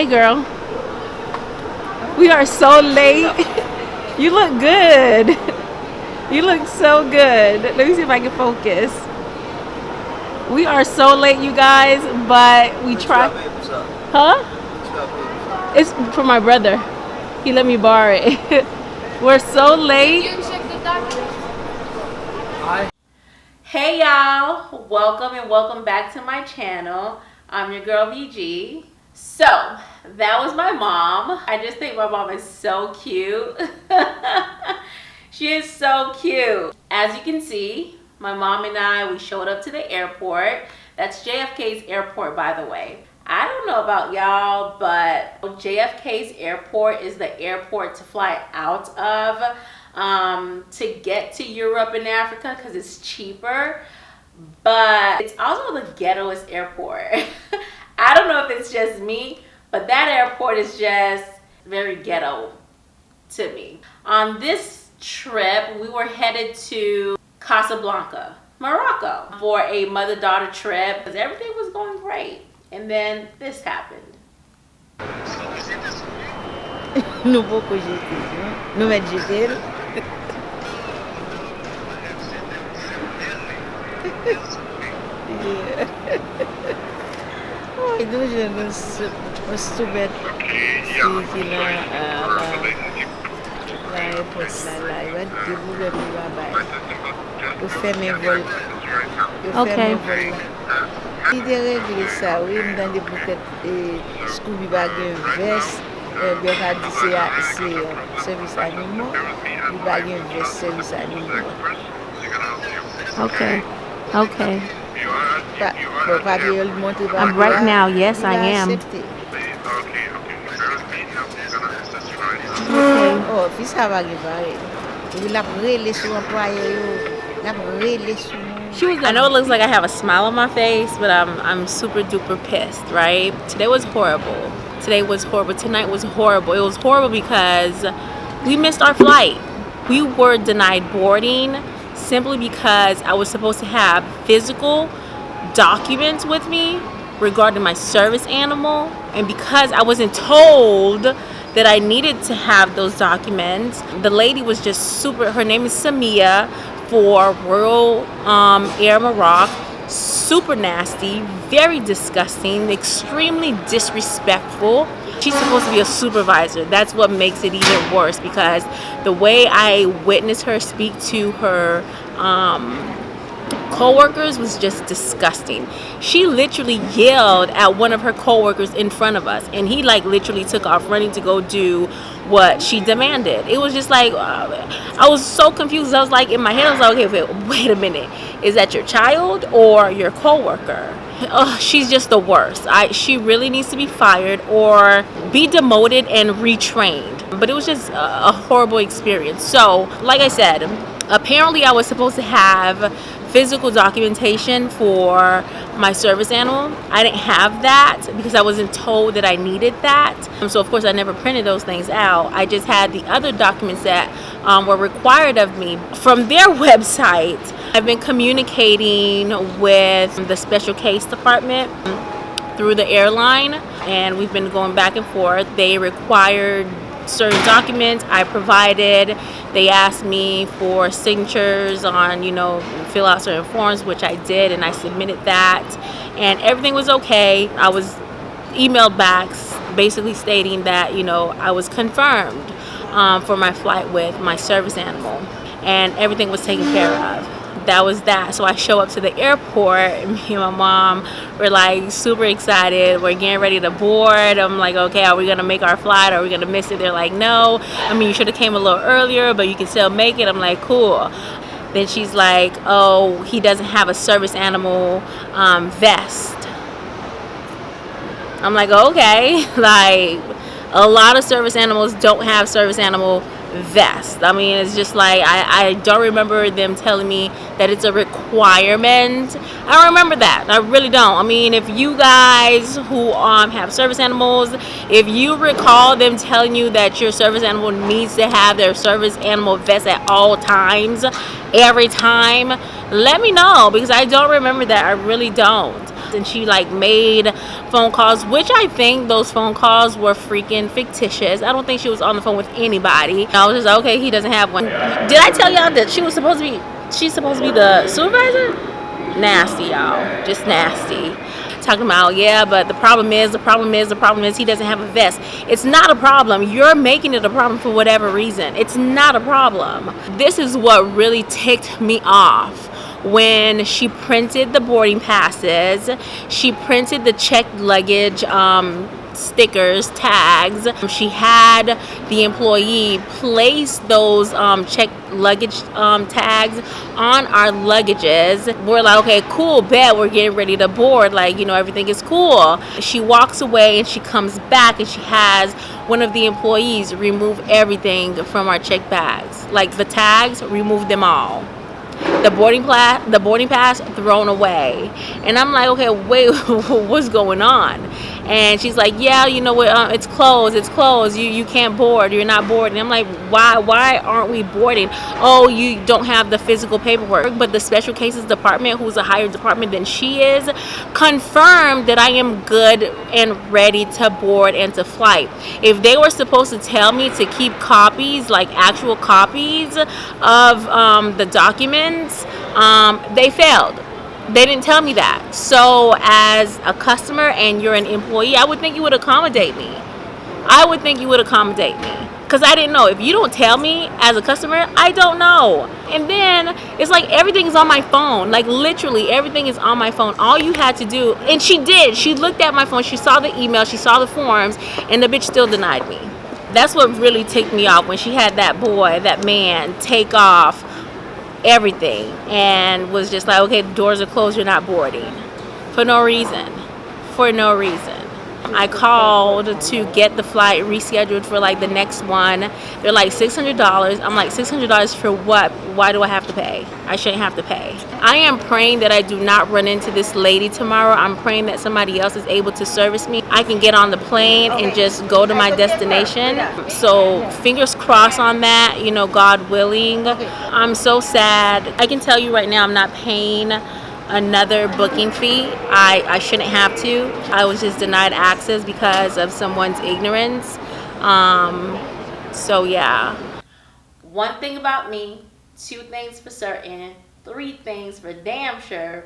Hey, girl. We are so late. You look good. You look so good. Let me see if I can focus. We are so late, you guys, but we try. Huh? It's for my brother. He let me borrow it. We're so late. Hey y'all, welcome and welcome back to my channel. I'm your girl VG. So that was my mom. I just think my mom is so cute. She is so cute. As you can see, my mom and I, we showed up to the airport. That's JFK's airport, by the way. I don't know about y'all, but JFK's airport is the airport to fly out of to get to Europe and Africa because it's cheaper. But it's also the ghettoest airport. I don't know if it's just me, but that airport is just very ghetto to me. On this trip, we were headed to Casablanca, Morocco, for a mother-daughter trip because everything was going great. And then this happened. Não vou cogitar, não é dizer. Ai, não já não souber se lá é por lá vai divulgar meu trabalho. Eu fiz meu voo. Okay. Si de regle sa, oui, m dan de bouquet Scooby bag yon vest, bien ka di se service animaux, di bag yon vest service animaux. Okay. Okay. Pa di yon monte ba. Right now, yes, I am. Oh, fi sa bag yon bare. Yon la prele sou employe yo, la prele sou. I know it looks like I have a smile on my face, but I'm super duper pissed, right? Today was horrible. Tonight was horrible. It was horrible because we missed our flight. We were denied boarding simply because I was supposed to have physical documents with me regarding my service animal, and because I wasn't told that I needed to have those documents, the lady was just super, her name is Samia, for Royal Air Maroc. Super nasty, very disgusting, extremely disrespectful. She's supposed to be a supervisor. That's what makes it even worse, because the way I witnessed her speak to her co-workers was just disgusting. She literally yelled at one of her co-workers in front of us, and he like literally took off running to go do what she demanded. It was just like I was so confused. I was like, in my head I was like, okay, wait a minute, is that your child or your co-worker? Oh, she's just the worst. She really needs to be fired or be demoted and retrained. But it was just a horrible experience. So like I said, apparently I was supposed to have physical documentation for my service animal. I didn't have that because I wasn't told that I needed that. So of course I never printed those things out. I just had the other documents that were required of me from their website. I've been communicating with the special case department through the airline, and we've been going back and forth. They required certain documents, I provided. They asked me for signatures on, fill out certain forms, which I did, and I submitted that, and everything was okay. I was emailed back basically stating that I was confirmed for my flight with my service animal, and everything was taken care of. That was that. So I show up to the airport, and me and my mom were like super excited. We're getting ready to board. I'm like, okay, are we gonna make our flight? Are we gonna miss it? They're like, no, I mean, you should have came a little earlier, but you can still make it. I'm like, cool. Then she's like, oh, he doesn't have a service animal vest. I'm like, okay. Like, a lot of service animals don't have service animal vest. I mean, it's just like I don't remember them telling me that it's a requirement. I don't remember that. I really don't. I mean, if you guys who have service animals, if you recall them telling you that your service animal needs to have their service animal vest at all times, every time, let me know, because I don't remember that. I really don't. And she like made phone calls, which I think those phone calls were freaking fictitious. I don't think she was on the phone with anybody. I was just like, okay, he doesn't have one. Did I tell y'all that she's supposed to be the supervisor? Nasty, y'all. Just nasty. Talking about, yeah, but the problem is he doesn't have a vest. It's not a problem. You're making it a problem for whatever reason. It's not a problem. This is what really ticked me off. When she printed the boarding passes, she printed the checked luggage stickers, tags. She had the employee place those checked luggage tags on our luggages. We're like, okay, cool, bet, we're getting ready to board, like, you know, everything is cool. She walks away and she comes back and she has one of the employees remove everything from our checked bags, like the tags, remove them all. The boarding pass thrown away. And I'm like, okay, wait, what's going on? And she's like, yeah, you know what, it's closed, you can't board, you're not boarding. I'm like, why aren't we boarding? Oh, you don't have the physical paperwork. But the special cases department, who's a higher department than she is, confirmed that I am good and ready to board and to flight. If they were supposed to tell me to keep copies, like actual copies of the documents, they failed. They didn't tell me that. So as a customer and you're an employee, I would think you would accommodate me. Because I didn't know. If you don't tell me as a customer, I don't know. And then it's like everything's on my phone. Like literally everything is on my phone. All you had to do, and she did. She looked at my phone. She saw the email. She saw the forms. And the bitch still denied me. That's what really ticked me off, when she had that man take off everything and was just like, okay, the doors are closed, you're not boarding. For no reason. I called to get the flight rescheduled for like the next one. They're like $600. I'm like, $600 for what? Why do I have to pay? I shouldn't have to pay. I am praying that I do not run into this lady tomorrow. I'm praying that somebody else is able to service me. I can get on the plane and just go to my destination. So fingers crossed on that, you know, God willing. I'm so sad. I can tell you right now, I'm not paying another booking fee. I shouldn't have to. I was just denied access because of someone's ignorance. So yeah. One thing about me, 2 things for certain, 3 things for damn sure.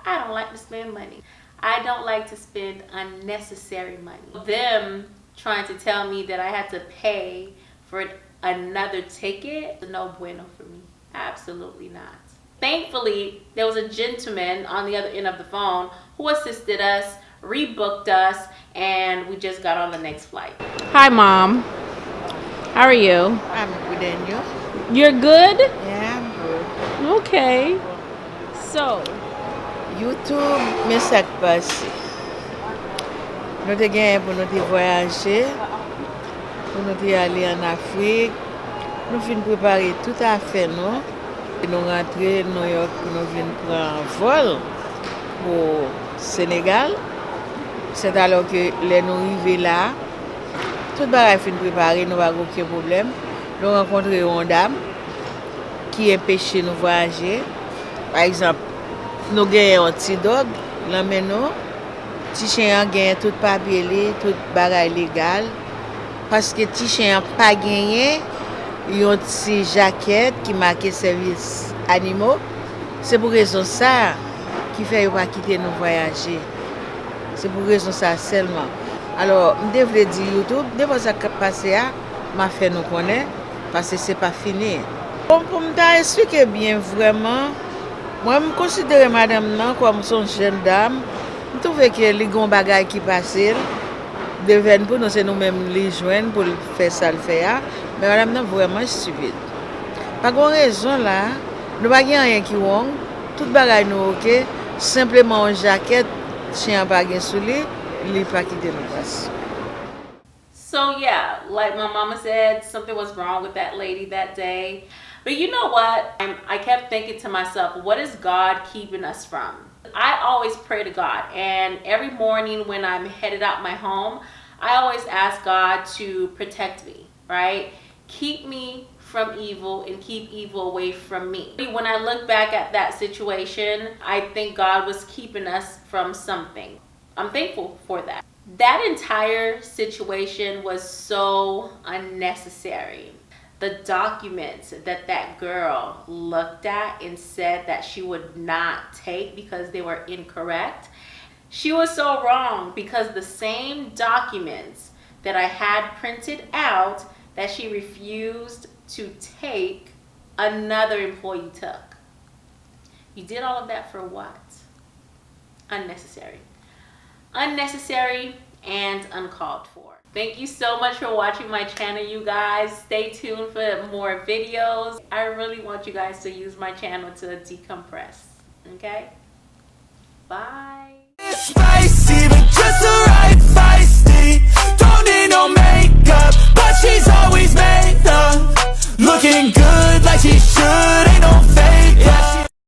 I don't like to spend money. I don't like to spend unnecessary money. Them trying to tell me that I had to pay for another ticket, no bueno for me. Absolutely not. Thankfully, there was a gentleman on the other end of the phone who assisted us, rebooked us, and we just got on the next flight. Hi, Mom. How are you? I'm good, and you? You're good? Yeah, I'm good. Okay. So, YouTube, mais ça qui passe. Nous te gagné pour nous te voyager, pour nous te aller en Afrique. Nous finissons préparer tout à fait, non? Nous rentrons à New York, nous venons prendre un vol pour Sénégal. C'est alors que les nous arrivons là, tout le monde est préparé, nous n'avons aucun problème. Nous rencontrons une dame qui empêche nous voyager. Par exemple, nous avons un petit dog, là maintenant, petit chien a gagné tout papier, tout bagage légal. Parce que petit chien n'a pas gagné, il y a une petite jaquette qui marque service animaux. C'est pour raison ça qui fait pas quitter nous voyager. C'est pour raison ça seulement. Alors, je devrais dire YouTube, depuis ça qui passe, m'a fait nous connaître parce que c'est pas fini. Bon, pour me expliquer bien vraiment, moi je considère madame non comme son jeune dame. Je trouve que les grands bagages qui passent deviennent pour nous, c'est nous-mêmes les joindre pour faire ça le faire. Mais madame non vraiment stupide. Pas de raison là, nous pas rien qui wrong, tout bagage nous OK, simplement une jaquette, chien pas gain sous lui, il pas quitter nous passe. So yeah, like my mama said, something was wrong with that lady that day. But you know what? I kept thinking to myself, what is God keeping us from? I always pray to God, and every morning when I'm headed out my home, I always ask God to protect me, right? Keep me from evil and keep evil away from me. When I look back at that situation, I think God was keeping us from something. I'm thankful for that. That entire situation was so unnecessary. The documents that that girl looked at and said that she would not take because they were incorrect, she was so wrong, because the same documents that I had printed out that she refused to take, another employee took. You did all of that for what? Unnecessary. Unnecessary and uncalled for. Thank you so much for watching my channel, you guys. Stay tuned for more videos. I really want you guys to use my channel to decompress. Okay? Bye. Spicy, but just